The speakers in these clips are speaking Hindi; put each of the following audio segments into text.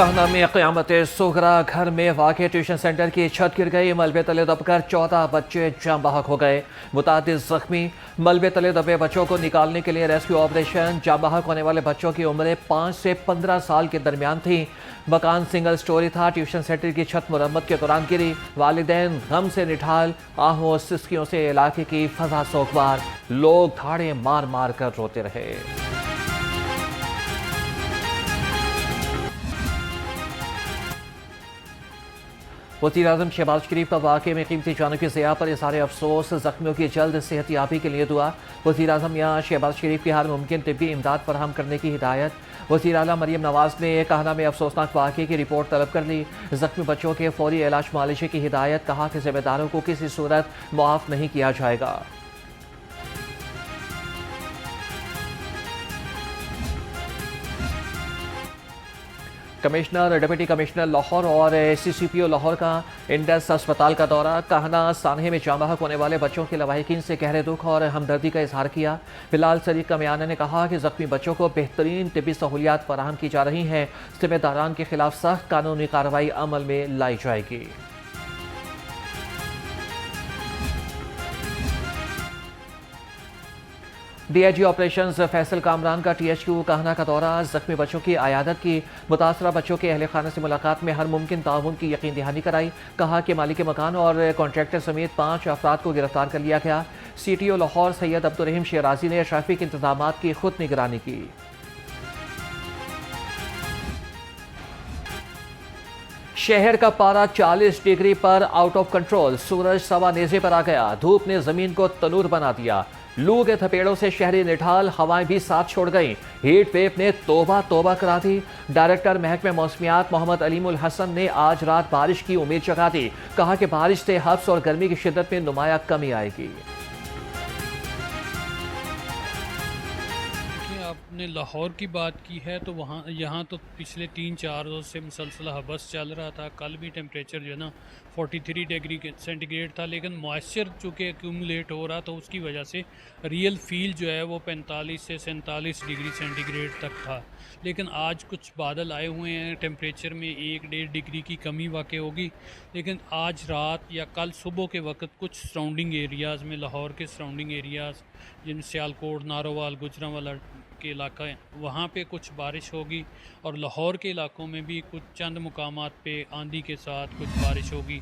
कहना में क़यामत सुगरा घर में वाक़ ट्यूशन सेंटर की छत गिर गई। मलबे तले दबकर 14 बच्चे जाम बहक हो गए। मुतादिद जख्मी। मलबे तले दबे बच्चों को निकालने के लिए रेस्क्यू ऑपरेशन। जाम बहक होने वाले बच्चों की उम्रें 5 से 15 साल के दरमियान थी। मकान सिंगल स्टोरी था। ट्यूशन सेंटर की छत मुरम्मत के दौरान गिरी। वालिदैन गम से निठाल। आहों सिस्कियों से इलाके की फजा सोगवार। लोग धाड़े मार मार कर रोते रहे। वज़ीर-ए-आज़म शहबाज शरीफ का वाक़े में कीमती जानों की ज़िया पर इज़हार अफसोस। ज़ख्मियों की जल्द सेहतयाबी के लिए दुआ। वज़ीर-ए-आज़म या शहबाज शरीफ की हर मुमकिन तिब्बी इमदाद फराहम करने की हिदायत। वज़ीर आला मरियम नवाज ने कहना में अफसोसनाक वाक़े की रिपोर्ट तलब कर ली। ज़ख्मी बच्चों के फौरी इलाज मुआलजे की हिदायत। कहा कि ज़िम्मेदारों को किसी सूरत मुआफ़ नहीं किया जाएगा। कमिश्नर, डिप्टी कमिश्नर लाहौर और CCPO लाहौर का इंडस अस्पताल का दौरा। कहना सानहे में जाम बहक होने वाले बच्चों के लवाहिकीन से गहरे दुख और हमदर्दी का इजहार किया। बिलाल सरीक कमियाना ने कहा कि जख्मी बच्चों को बेहतरीन तिब्बी सहूलियात फराहम की जा रही हैं। जिम्मेदारान के खिलाफ सख्त कानूनी कार्रवाई अमल में लाई जाएगी। DIG ऑपरेशंस फैसल कामरान का THQ कहना का दौरा। जख्मी बच्चों की आयादत की। मुतासरा बच्चों के अहले खाना से मुलाकात में हर मुमकिन ताउन की यकीन दहानी कराई। कहा कि मालिक मकान और कॉन्ट्रैक्टर समेत 5 अफराद को गिरफ्तार कर लिया गया। CTO लाहौर सैयद अब्दुर्रहीम शेराजी ने ट्रैफिक इंतजामात की खुद निगरानी की। शहर का पारा 40 डिग्री पर आउट ऑफ कंट्रोल। सूरज सवा नेज़े पर आ गया। धूप ने जमीन को तनूर बना दिया। लू के थपेड़ों से शहरी निठाल। हवाएं भी साथ छोड़ गईं। हीट वेव ने तोबा तोबा करा दी। डायरेक्टर महकमे मौसमियात मोहम्मद अलीमुल हसन ने आज रात बारिश की उम्मीद जगा दी। कहा कि बारिश से हब्स और गर्मी की शिद्दत में नुमाया कमी आएगी। आपने लाहौर की बात की है तो यहाँ तो पिछले 3-4 रोज़ से मुसलसल हबस चल रहा था। कल भी टेम्परेचर जो है ना 43 डिग्री सेंटीग्रेड था, लेकिन मॉइस्चर चूँकि एक्यूमुलेट हो रहा था उसकी वजह से रियल फील जो है वो 45 से 47 डिग्री सेंटीग्रेड तक था। लेकिन आज कुछ बादल आए हुए हैं। टेम्परेचर में 1-1.5 डिग्री की कमी वाक़ई होगी, लेकिन आज रात या कल सुबह के वक्त कुछ सराउंडिंग एरियाज़ में, लाहौर के सराउंडिंग एरियाज़ जिनमें सियालकोट, नारोवाल, गुजरांवाला के इलाका है, वहाँ पे कुछ बारिश होगी और लाहौर के इलाकों में भी कुछ चंद मुकामात पे आंधी के साथ कुछ बारिश होगी।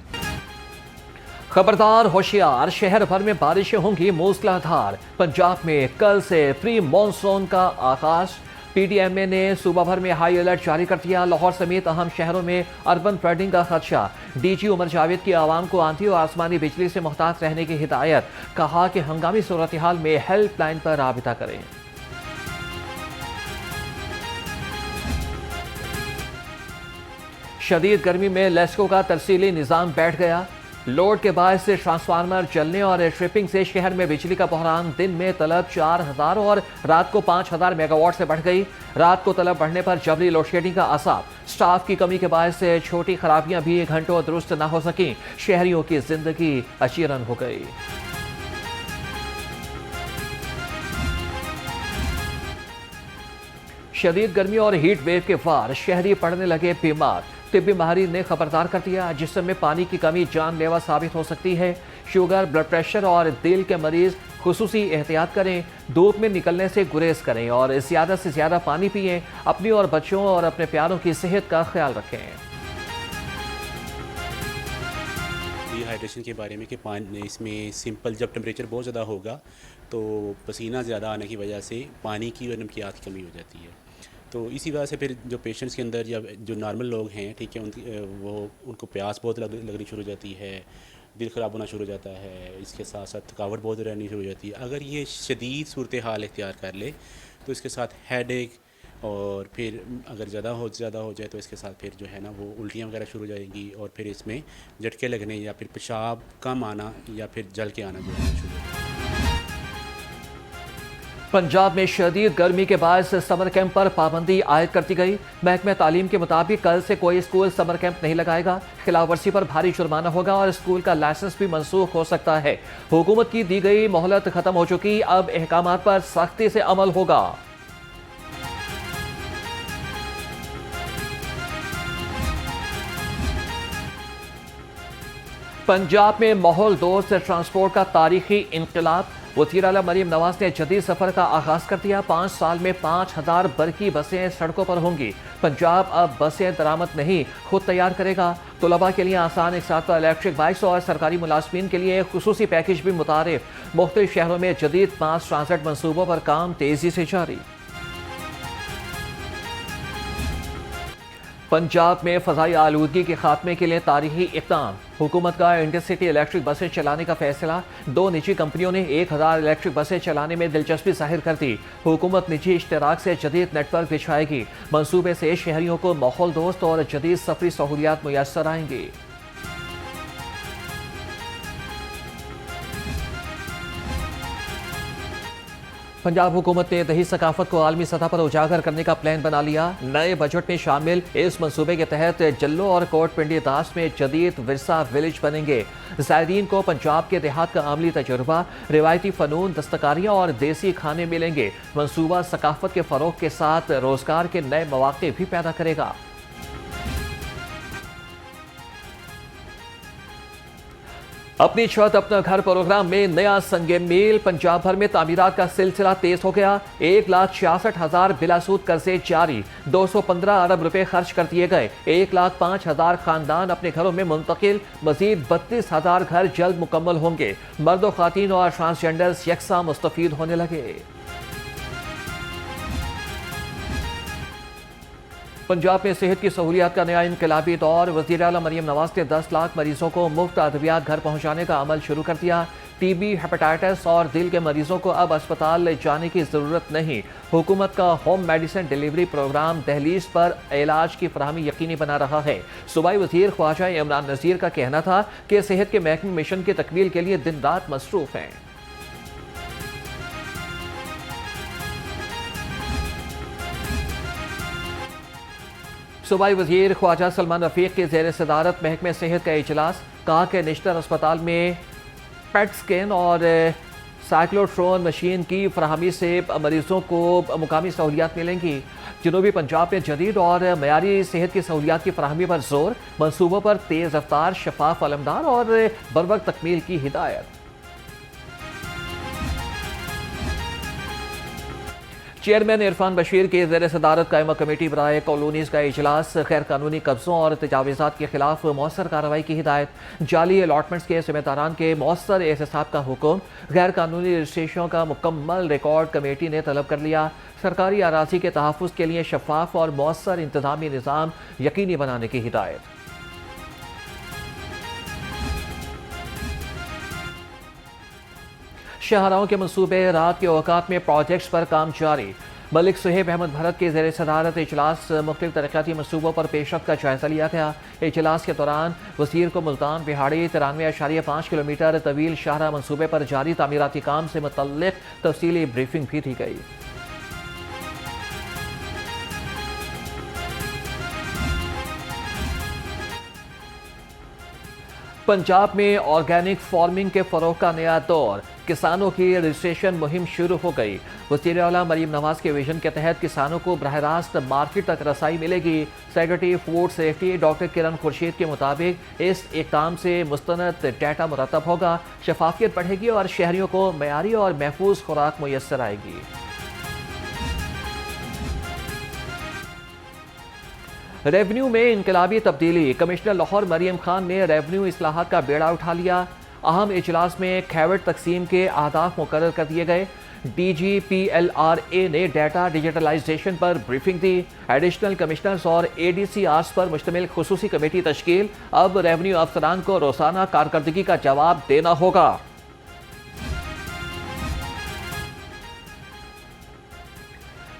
खबरदार होशियार, शहर भर में बारिशें होंगी मूसलाधार। पंजाब में कल से प्री मॉनसून का आगाज। PDMA ने सूबा भर में हाई अलर्ट जारी कर दिया। लाहौर समेत अहम शहरों में अर्बन फ्लडिंग का खदशा। DG उमर जावेद की आवाम को आंधी और आसमानी बिजली से मुहतात रहने की हिदायत। कहा कि हंगामी सूरत हाल में हेल्पलाइन पर राबिता करें। शदीद गर्मी में लेस्को का तरसीली निज़ाम बैठ गया। लोड के बाद से ट्रांसफार्मर जलने और ट्रिपिंग से शहर में बिजली का बहरान। दिन में तलब 4000 और रात को 5000 मेगावाट से बढ़ गई। रात को तलब बढ़ने पर जबरी लोड शेडिंग का असाब। स्टाफ की कमी के बाद से छोटी खराबियां भी घंटों दुरुस्त न हो सकी। शहरियों की जिंदगी अचीरन हो गई। शदीद गर्मी और हीट वेव के वार शहरी पड़ने लगे बीमार। तिब्बी माहिरीन ने खबरदार कर दिया, जिस्म में पानी की कमी जानलेवा साबित हो सकती है। शुगर, ब्लड प्रेशर और दिल के मरीज खुसूसी एहतियात करें। धूप में निकलने से गुरेज करें और ज़्यादा से ज़्यादा पानी पिएं। अपनी और बच्चों और अपने प्यारों की सेहत का ख्याल रखें। डिहाइड्रेशन के बारे में कि पानी इसमें सिंपल, जब टेम्परेचर बहुत ज़्यादा होगा तो पसीना ज़्यादा आने की वजह से पानी की और नमकियात की कमी हो जाती है। तो इसी वजह से फिर जो पेशेंट्स के अंदर या जो नॉर्मल लोग हैं, ठीक है, उनको प्यास बहुत लगनी शुरू हो जाती है, दिल ख़राब होना शुरू हो जाता है, इसके साथ साथ थकावट बहुत रहनी शुरू हो जाती है। अगर ये शदीद सूरत हाल इख्तियार कर ले तो इसके साथ हेडेक, और फिर अगर ज़्यादा हो जाए तो इसके साथ फिर जो है ना वो उल्टियाँ वगैरह शुरू हो जाएंगी और फिर इसमें झटके लगने या फिर पेशाब कम आना या फिर जल के आना जो है शुरू हो जाएगा। पंजाब में शदीद गर्मी के बाद समर कैंप पर पाबंदी आयद कर दी गई। महकमे तालीम के मुताबिक कल से कोई स्कूल समर कैंप नहीं लगाएगा। खिलाफ वर्जी पर भारी जुर्माना होगा और स्कूल का लाइसेंस भी मनसूख हो सकता है। हुकूमत की दी गई मोहलत खत्म हो चुकी। अब अहकामात पर सख्ती से अमल होगा। पंजाब में माहौल दोस्त ट्रांसपोर्ट का तारीखी इनकलाब। वज़ीर आला मरीम नवाज ने जदीद सफर का आगाज कर दिया। 5 साल में 5000 बरकी बसें सड़कों पर होंगी। पंजाब अब बसें दरामद नहीं खुद तैयार करेगा। तलबा के लिए आसान एक इलेक्ट्रिक बाइक्स और सरकारी मुलाजमीन के लिए खुसूसी पैकेज भी मुतारिफ। मुख्तलिफ शहरों में जदीद मास ट्रांजिट मनसूबों पर काम तेजी से जारी। पंजाब में फ़ज़ाई आलूदगी के खात्मे के लिए तारीखी इक़दाम। हुकूमत का इंटरसिटी इलेक्ट्रिक बसें चलाने का फैसला। 2 निजी कंपनियों ने 1000 इलेक्ट्रिक बसें चलाने में दिलचस्पी जाहिर कर दी। हुकूमत निजी इश्तराक से जदीद नेटवर्क बिछाएगी। मनसूबे से शहरियों को माहौल दोस्त और जदीद सफरी सहूलियात मुयस्सर आएंगी। पंजाब हुकूमत ने दही सकाफत को आलमी सतह पर उजागर करने का प्लान बना लिया। नए बजट में शामिल इस मंसूबे के तहत जल्लो और कोट पिंडी दास में जदीद विरसा विलेज बनेंगे। ज़ायरीन को पंजाब के देहात का आमली तजुर्बा, रिवायती फ़नून, दस्तकारियाँ और देसी खाने मिलेंगे। मंसूबा सकाफत के फ़रोग के साथ रोज़गार के नए मौक़े भी पैदा करेगा। अपनी छत अपना घर प्रोग्राम में नया संगे मील। पंजाब भर में तामीरात का सिलसिला तेज हो गया। 1,66,000 बिलासूद कर्जे जारी। 215 अरब रुपए खर्च कर दिए गए। 1,05,000 खानदान अपने घरों में मुंतकिल। मजीद 32,000 घर जल्द मुकम्मल होंगे। मर्द व खातीन और ट्रांसजेंडर्स यकसा मुस्तफीद होने लगे। पंजाब में सेहत की सहूलियात का नया इनकलाबी दौर। वज़ीर आला मरीम नवाज ने 10 लाख मरीजों को मुफ्त अद्वियात घर पहुँचाने का अमल शुरू कर दिया। टीबी, हेपेटाइटिस और दिल के मरीजों को अब अस्पताल ले जाने की ज़रूरत नहीं। हुकूमत का होम मेडिसिन डिलीवरी प्रोग्राम दहलीज पर इलाज की फराहमी यकीनी बना रहा है। सूबाई वज़ीर ख्वाजा इमरान नज़ीर का कहना था कि सेहत के महकमे मिशन की तकमील के लिए दिन रात मसरूफ़ हैं। सूबाई वज़ीर ख्वाजा सलमान रफ़ीक के ज़ेर सदारत महकमे सेहत का इजलास। कहा कि नेशनल अस्पताल में पेट स्कैन और साइक्लोट्रॉन मशीन की फराहमी से मरीजों को मुकामी सहूलियात मिलेंगी। जनूबी पंजाब में जदीद और मयारी सेहत की सहूलियात की फराहमी पर जोर। मनसूबों पर तेज़ रफ्तार, शफाफ अलमदार और बरवक्त तकमील की हिदायत। चेयरमैन इरफान बशीर की ज़ेर सदारत कायमा कमेटी बराए कॉलोनीज़ का इजलास। गैर कानूनी कब्ज़ों और तजावीज़ात के खिलाफ मौसर कार्रवाई की हिदायत। जाली अलॉटमेंट्स के ज़िम्मेदारान के मौसर एहतसाब का हुक्म। गैर कानूनी रजिस्ट्रेशनों का मुकम्मल रिकॉर्ड कमेटी ने तलब कर लिया। सरकारी अराज़ी के तहफ़्फ़ुज़ के लिए शफाफ और मौसर इंतज़ामी निज़ाम यकीनी बनाने की हिदायत। शाहराहों के मंसूबे रात के औकात में प्रोजेक्ट्स पर काम जारी। मलिक सुहेब अहमद भरत के ज़ेर सदारत इजलास मुख्तलिफ तरक्याती मंसूबों पर पेशरफ्त का जायजा लिया गया। इजलास के दौरान वज़ीर को मुल्तान बिहाड़ी 93.5 किलोमीटर तवील शाहरा मंसूबे पर जारी तामीराती काम से मुतल्लिक़ तफसीली ब्रीफिंग भी दी गई। पंजाब में ऑर्गेनिक फार्मिंग के फ़रोग़ का नया दौर। किसानों की रजिस्ट्रेशन मुहिम शुरू हो गई। वज़ीर आला मरीम नवाज के विजन के तहत किसानों को बराह रास्त मार्केट तक रसाई मिलेगी। सेक्रेटरी फूड सेफ्टी डॉक्टर किरण खुर्शीद के मुताबिक इस इक़दाम से मुस्तनद डाटा मुरतब होगा, शफाफियत बढ़ेगी और शहरियों को मयारी और महफूज खुराक मुयस्सर आएगी। रेवन्यू में इनकलाबी तब्दीली। कमिश्नर लाहौर मरीम खान ने रेवन्यू इस्लाहात का बेड़ा उठा लिया। अहम इजलास में खैवट तकसीम के अहदाफ मुकर्रर कर दिए गए। DGPLRA ने डाटा डिजिटलाइजेशन पर ब्रीफिंग दी। एडिशनल कमिश्नर्स और ADCRs पर मुश्तमिल खुसूसी कमेटी तश्कील। अब रेवन्यू अफसरान को रोजाना कारकर्दगी का जवाब देना होगा।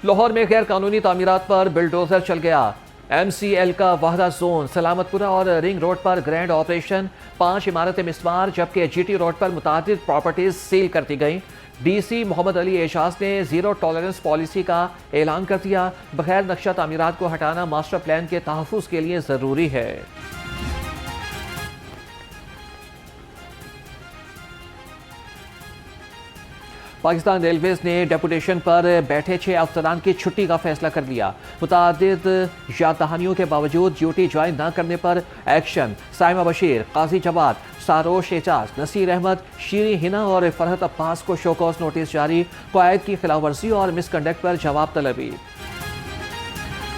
लाहौर में गैर कानूनी तामीरात पर बिल्डोजर चल गया। MCL का वाहदा जोन, सलामतपुरा और रिंग रोड पर ग्रैंड ऑपरेशन। 5 इमारतें मिसमार, जबकि GT रोड पर मुतादिद प्रॉपर्टीज सील कर दी गई। DC मोहम्मद अली एजाज ने जीरो टॉलरेंस पॉलिसी का ऐलान कर दिया। बगैर नक्शा तामीरात को हटाना मास्टर प्लान के तहफ़्फ़ुज़ के लिए ज़रूरी है। पाकिस्तान रेलवेज ने डेपुटेशन पर बैठे 6 अफसरान की छुट्टी का फैसला कर लिया। मुतादिद याद दहानियों के बावजूद ड्यूटी ज्वाइन न करने पर एक्शन। साइमा बशीर, काजी जवाद, सारोश एजाज, नसीर अहमद, शीरी हिना और फरहत अब्बास को शोकॉज नोटिस जारी। क़वायद की खिलाफवर्जी और मिसकंडक्ट पर जवाब तलबी।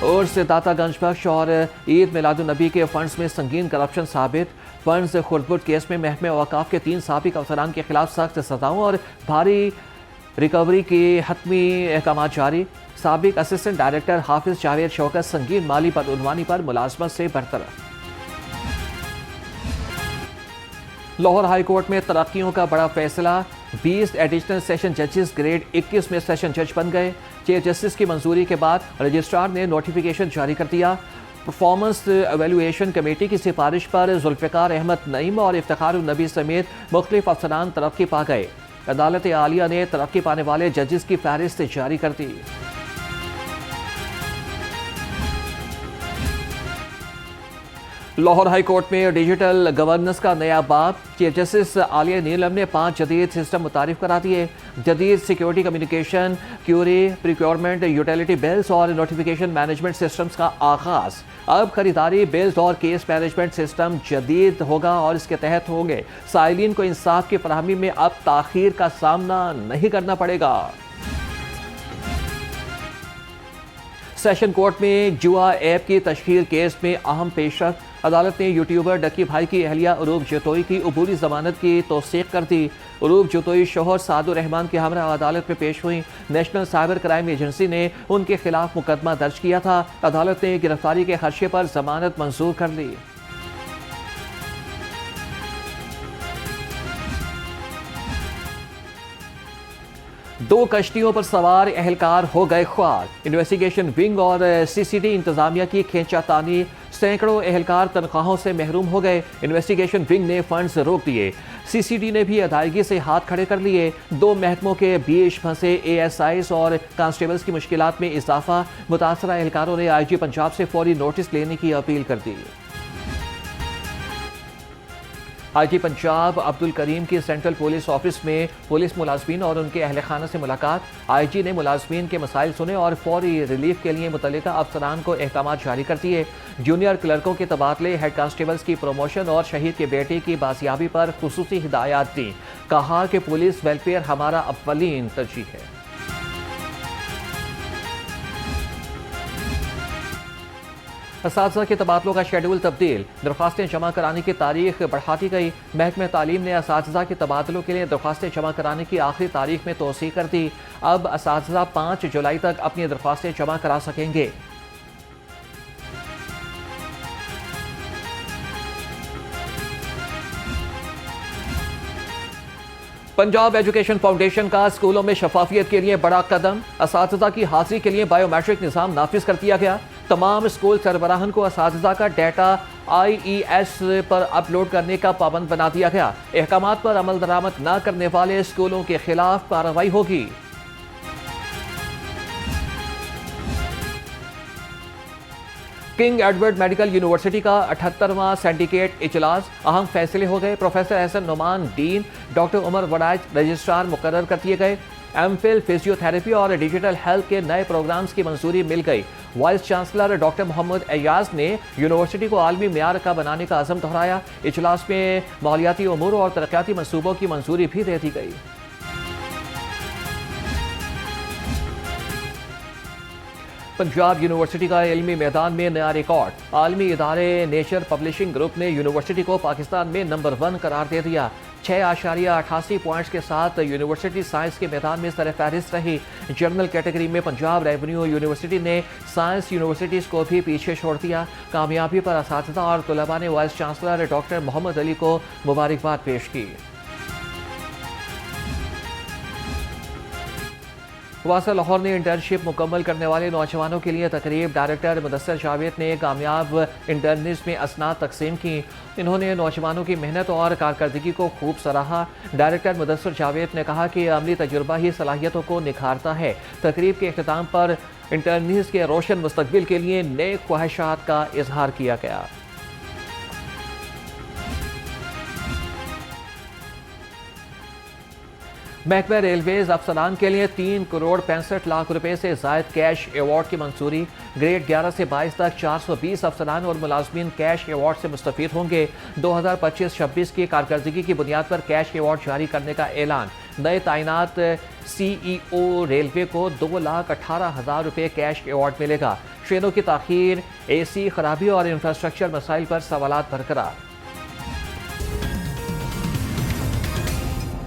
और से दाता गंज बख्श और ईद मिलादुन्नबी के फंड्स में संगीन करप्शन साबित। फंड्स खुर्दबुर्द केस में महकमे औकाफ के 3 साबिक अफसरान के खिलाफ सख्त सजाओं और भारी रिकवरी के हतमी अहकाम जारी। साबिक असिस्टेंट डायरेक्टर हाफिज जावेद शौकत संगीन माली बदउनवानी पर मुलाजमत से बरतरफ। लाहौर हाई कोर्ट में तरक्कियों का बड़ा फैसला। 20 एडिशनल सेशन जजेस ग्रेड 21 में सेशन जज बन गए। चीफ जस्टिस की मंजूरी के बाद रजिस्ट्रार ने नोटिफिकेशन जारी कर दिया। परफॉर्मेंस एवेल्युएशन कमेटी की सिफारिश पर जुल्फ़िकार अहमद नईम और इफ्तिखारुन नबी समेत मुख्तलिफ अफसरान तरक्की पा गए। अदालत आलिया ने तरक्की पाने वाले जजेस की फहरिस्त जारी कर दी। लाहौर हाई कोर्ट में डिजिटल गवर्नेंस का नया बाब। चीफ जस्टिस आलिया नीलम ने 5 जदीद सिस्टम मुतारिफ करा दिए। जदीद security communication, query, procurement, utility bills और नोटिफिकेशन मैनेजमेंट सिस्टम्स का आगाज। अब खरीदारी, बिल्स और केस मैनेजमेंट सिस्टम जदीद होगा और इसके तहत होंगे। साइलिन को इंसाफ की फराहमी में अब ताखीर का सामना नहीं करना पड़ेगा। सेशन कोर्ट में जुआ ऐप की तशहीर केस में अहम पेशरफ। अदालत ने यूट्यूबर डक्की भाई की अहलिया उरूब जतोई की अबूरी जमानत की तौसीक कर दी। उरूब जतोई शोहर सादुर रहमान के हमरा अदालत में पेश हुई। नेशनल साइबर क्राइम एजेंसी ने उनके खिलाफ मुकदमा दर्ज किया था। अदालत ने गिरफ्तारी के खदशे पर जमानत मंजूर कर ली। दो कश्तियों पर सवार एहलकार हो गए ख्वार। इन्वेस्टिगेशन विंग और सीसीडी इंतजामिया की खींचातानी। सैकड़ों एहलकार तनख्वाहों से महरूम हो गए। इन्वेस्टिगेशन विंग ने फंड्स रोक दिए। सीसीडी ने भी अदायगी से हाथ खड़े कर लिए। 2 महकमों के बीच फंसे एएसआईज और कांस्टेबल्स की मुश्किलात में इजाफा। मुतासरा एहलकारों ने आईजी पंजाब से फौरी नोटिस लेने की अपील कर दी। आईजी पंजाब अब्दुल करीम की सेंट्रल पुलिस ऑफिस में पुलिस मुलाजमीन और उनके अहल खाना से मुलाकात। आईजी ने मुलाजमीन के मसाइल सुने और फौरी रिलीफ के लिए मुतल्लिका अफसरान को अहकाम जारी कर दिए। जूनियर क्लर्कों के तबादले, हेड कांस्टेबल्स की प्रमोशन और शहीद के बेटे की बाजियाबी पर खुसूसी हिदायत दी। कहा कि पुलिस वेलफेयर हमारा अव्वलीन तरजीह है। असातिज़ा के तबादलों का शेड्यूल तब्दील। दरख्वास्तें जमा कराने की तारीख बढ़ा दी गई। महकमा तालीम ने असातिज़ा के तबादलों के लिए दरख्वास्तें जमा कराने की आखिरी तारीख में तोसी कर दी। अब असातिज़ा 5 जुलाई तक अपनी दरख्वास्तें जमा करा सकेंगे। पंजाब एजुकेशन फाउंडेशन का स्कूलों में शफाफियत के लिए बड़ा कदम। असातिज़ा की हाजिरी के लिए बायोमेट्रिक निज़ाम नाफिज कर दिया गया। तमाम स्कूल सरबराहन को असातिज़ा का डेटा IES पर अपलोड करने का पाबंद बना दिया गया। अहकामात पर अमल दरामद न करने वाले स्कूलों के खिलाफ कार्रवाई होगी। किंग एडवर्ड मेडिकल यूनिवर्सिटी का 78वां सिंडिकेट इजलास। अहम फैसले हो गए। Professor Ahsan Noman dean, doctor Umar Waraich registrar मुकर्रर कर दिए गए। एमफिल, फिजियोथेरेपी और डिजिटल हेल्थ के नए प्रोग्राम्स की मंजूरी मिल गई। Vice chancellor doctor Mohammad Ayaz ने यूनिवर्सिटी को आलमी मेयार का बनाने का अज़म दोहराया। इजलास में मालियाती उमूर और तरक्याती मनसूबों की मंजूरी भी दे दी गई। पंजाब यूनिवर्सिटी का इल्मी मैदान में नया रिकॉर्ड। आलमी इदारे नेचर पब्लिशिंग ग्रुप ने यूनिवर्सिटी को पाकिस्तान में नंबर 1 करार दे दिया। 6.88 पॉइंट्स के साथ यूनिवर्सिटी साइंस के मैदान में सरफहरिस्त रही। जनरल कैटेगरी में पंजाब रेवेन्यू यूनिवर्सिटी ने साइंस यूनिवर्सिटीज़ को भी पीछे छोड़ दिया। कामयाबी पर असातिज़ा और तलबा ने vice chancellor doctor Mohammad Ali को मुबारकबाद पेश की। वासा लाहौर ने इंटर्नशिप मुकम्मल करने वाले नौजवानों के लिए तकरीब। डायरेक्टर मुदस्सर जावेद ने कामयाब इंटर्निस में असनाद तकसीम की। इन्होंने नौजवानों की मेहनत और कारकर्दगी को खूब सराहा। डायरेक्टर मुदस्सर जावेद ने कहा कि अमली तजुर्बा ही सलाहियतों को निखारता है। तकरीब के अख्ताम पर इंटर्निस के रोशन मुस्तकबिल के लिए नेक ख्वाहिशात का इजहार किया गया। महकमा रेलवेज अफसरान के लिए 3,65,00,000 रुपए से जायद कैश अवार्ड की मंजूरी। ग्रेड 11 से 22 तक 420 अफसरान और मुलाजमीन कैश अवार्ड से मुस्तफीद होंगे। 2025-26 की कारकर्दगी की बुनियाद पर कैश अवार्ड जारी करने का ऐलान। नए तैनात CEO रेलवे को 2,18,000 रुपए कैश अवार्ड मिलेगा। ट्रेनों की ताखीर, AC खराबी और इंफ्रास्ट्रक्चर मसाइल पर सवालात बरकरार।